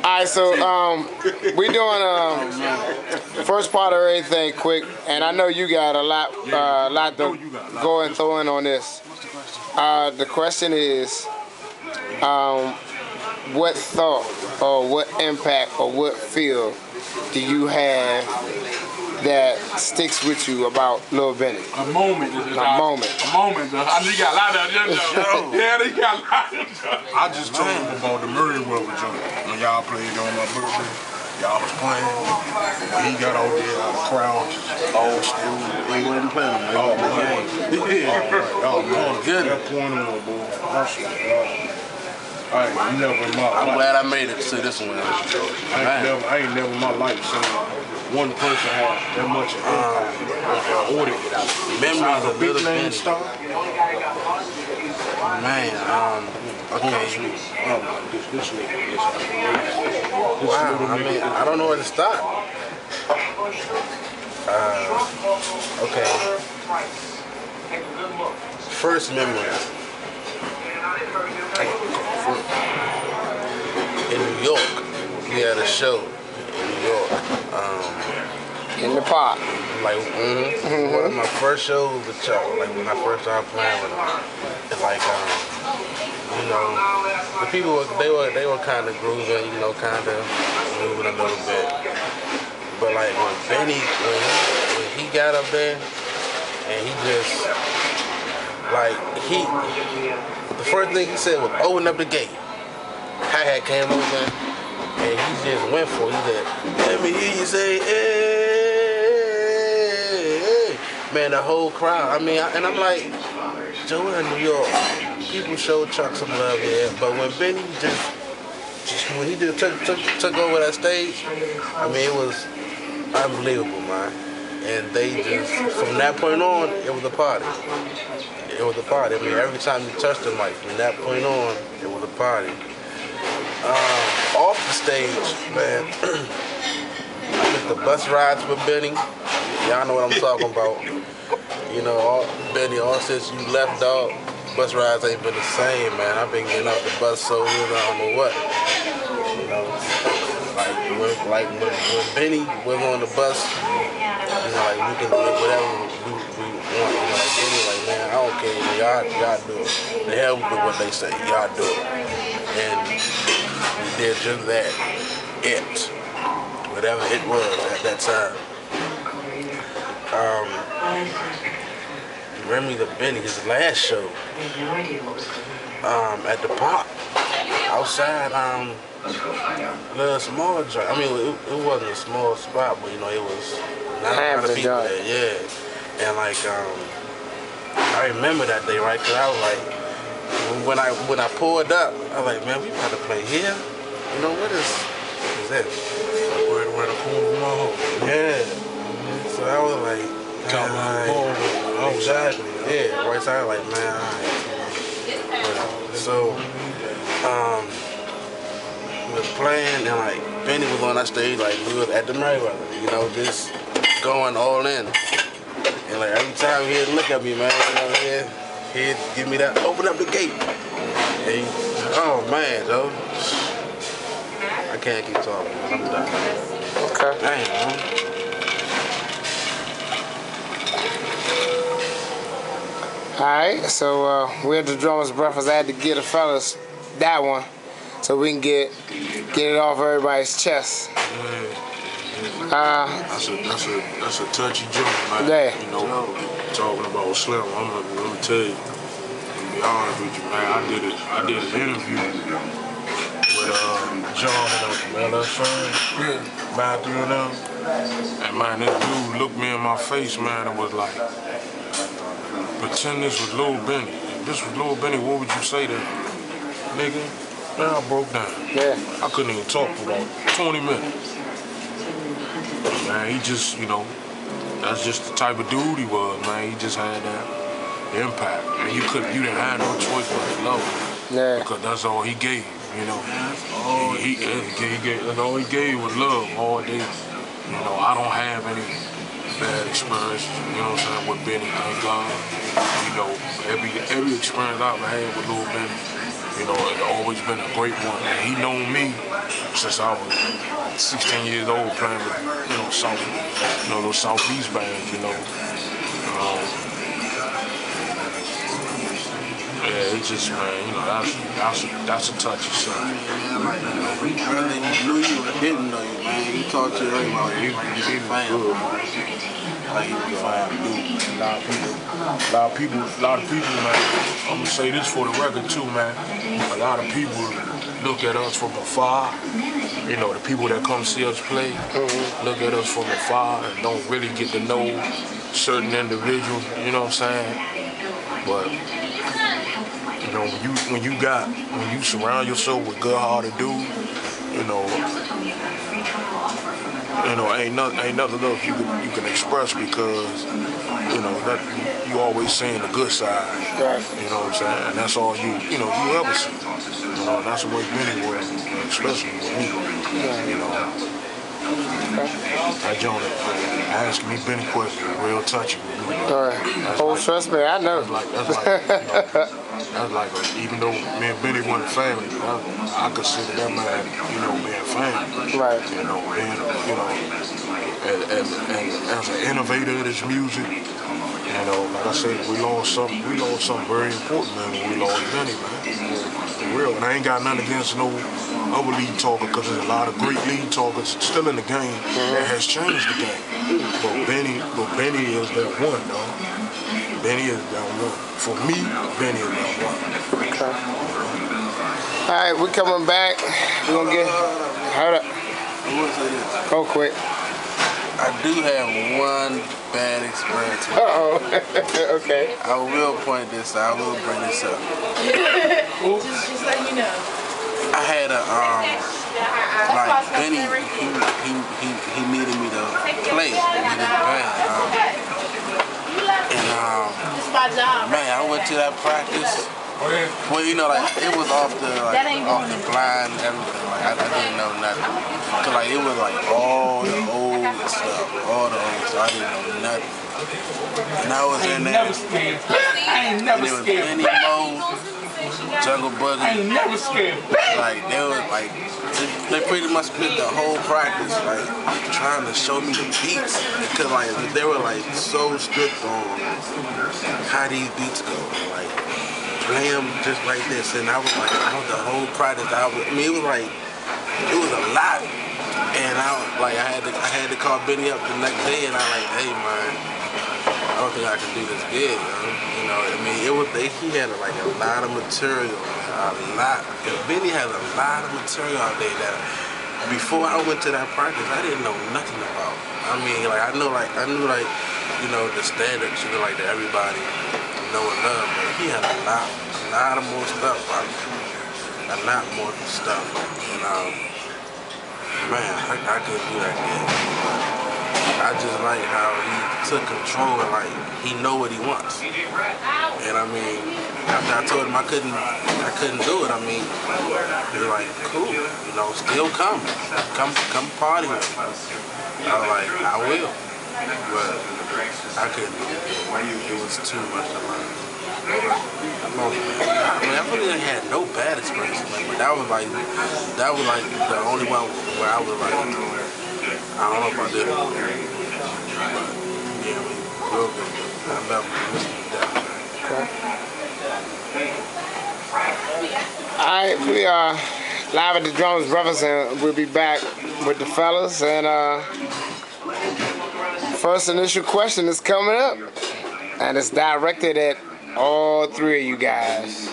Alright, so we doing first part of everything quick, and I know you got a lot to go and throw in on this. The question is, what thought or what impact or what feel do you have that sticks with you about Lil Benny? A moment. A moment. I know you got a lot of them. Yeah, they got a lot of them. I just told him about the Murray-Weather joint when y'all played on my birthday. Y'all was playing. When he got out there, the crowd, old school. We wasn't playing. Oh, man. Yeah. Oh, man. Good. That point on, boy. I ain't never in my life. I'm glad I made it to this one. I ain't never in my life seen one person have that much impact. Memories of big Little name Benny. star. Man, okay. Wow, I mean, I don't know where to start. Okay. First memory. In New York, we had a show in New York. In the pot. Like, one of my first shows with Chuck, like when I first started playing with him. It's like, you know, the people they were kind of grooving, you know, kind of moving a little bit. But like when Benny, when he got up there, and he just, like, the first thing he said was open up the gate. Hi-hat came over, and he just went for it. He said, let me hear you say, hey. Man, the whole crowd. I mean, and I'm like, Joe, in New York, people showed Chuck some love, yeah. But when Benny when he just took over that stage, I mean, it was unbelievable, man. And they just, from that point on, it was a party. It was a party. I mean, every time you touched the mic, from that point on, it was a party. Off the stage, man, I missed the bus rides with Benny. Y'all know what I'm talking about. You know, Benny, all since you left, dog, bus rides ain't been the same, man. I've been getting off the bus so good, I don't know what. You know, like when Benny was on the bus, you know, like we can do whatever we want. You know, like Benny, like, man, I don't care, y'all do it. The hell with what they say, y'all do it. And we did just that. Whatever it was at that time. Remy the Benny, his last show, at the Pop, outside, little small joint. I mean, it wasn't a small spot, but you know, it was not a lot of people there, yeah. And like, I remember that day, right? Cause I was like, when I pulled up, I was like, man, we about to play here. You know, what is this? Where the corner of my home. Yeah. So I was like, exactly. Yeah, right side, like, man, so, we was playing, and like, Benny was on that stage, like, we was at the Murray-Weather, you know, just going all in. And like, every time he'd look at me, man, you know, he'd give me that, open up the gate. And oh, man, though. I can't keep talking, man. I'm done. Okay. Damn, man. Alright, so we're at the drummer's breakfast. I had to get the fellas that one so we can get it off everybody's chest. That's a touchy joke, man. Yeah. You know, talking about Slim, let me tell you, to be honest with you, man, I did an interview with John from LFN, Matthew and them. And man, this dude looked me in my face, man, and was like, pretend this was Lil Benny. If this was Lil Benny, what would you say to him? Nigga, man, I broke down. Yeah. I couldn't even talk for about 20 minutes. Man, he just, you know, that's just the type of dude he was, man. He just had that impact. And you didn't have no choice but to love him. Yeah. Because that's all he gave, you know. That's all he gave was love all day. You know, I don't have any bad experiences, you know what I'm saying, with Benny, thank God. You know, every experience I've had with Lil Benny, you know, it's always been a great one. And he known me since I was 16 years old playing with, you know, those Southeast bands, you know. Yeah, it's just, man, you know, that's a touchy subject. Yeah, like, whether he knew you or didn't know you, man, he talked to you about you be a fan. Like, he was a fan, dude. A lot of people, man, I'm gonna say this for the record too, man. A lot of people look at us from afar. You know, the people that come see us play look at us from afar and don't really get to know certain individuals, you know what I'm saying? But you know, when you surround yourself with good-hearted dudes, you know, ain't nothing else you can express because, you know, that you always seeing the good side. Right. You know what I'm saying? And that's all you ever see. You know, and that's the way Benny was, especially with me. You know. That Jonah asked me Benny questions, real touchy. All right. Oh, like, trust me, I know. That's like, even though me and Benny weren't family, I consider that man, you know, being family. Right. You know, being, you know, as an innovator of this music, you know, like I said, we lost something very important, man, when we lost Benny, man. For real. And I ain't got nothing against no other lead talker, because there's a lot of great lead talkers still in the game that has changed the game. But Benny is that one, dog. Benny is that one. For me, Benny is that one. Okay. All right, we're coming back. We're gonna get. Hold up. I want to say this. Go quick. I do have one bad experience. Okay. I will point this out. I will bring this up. just let you know. I had a like Benny, he needed me to play with his band. Man, I went to that practice. Well, you know, like it was off the blind and everything. Like I didn't know nothing. Cause like it was like all the old stuff, I didn't know nothing. And I was in there. I ain't never scared. Benny Mo, Jungle Boogie. I ain't never scared. Like they was like they pretty much spent the whole practice like trying to show me the beats, because like they were like so strict on how these beats go. Like play them just like this, and I was like, the whole practice. I mean, it was a lot, and I had to call Benny up the next day, and I like, hey man, I don't think I can do this good, you know. I mean, he had like a lot of material, a lot. Benny has a lot of material out there that before I went to that practice, I didn't know nothing about. I mean, like I knew you know, the standards, you know, like that everybody know and love, but he had a lot of more stuff. A lot more stuff. And man, I couldn't do that again. I just like how he took control and like he know what he wants. And I mean, after I told him I couldn't do it, I mean, he was like, cool, you know, still come party with me. I was like, I will. But I couldn't do it. It was too much to learn. I mean, I really had no bad experiences, but that was like the only one where I was like, I don't know if I did it. But yeah, real good. I love listening to that. Alright, we are live at the Drums Brothers, and we'll be back with the fellas. And first initial question is coming up, and it's directed at all three of you guys.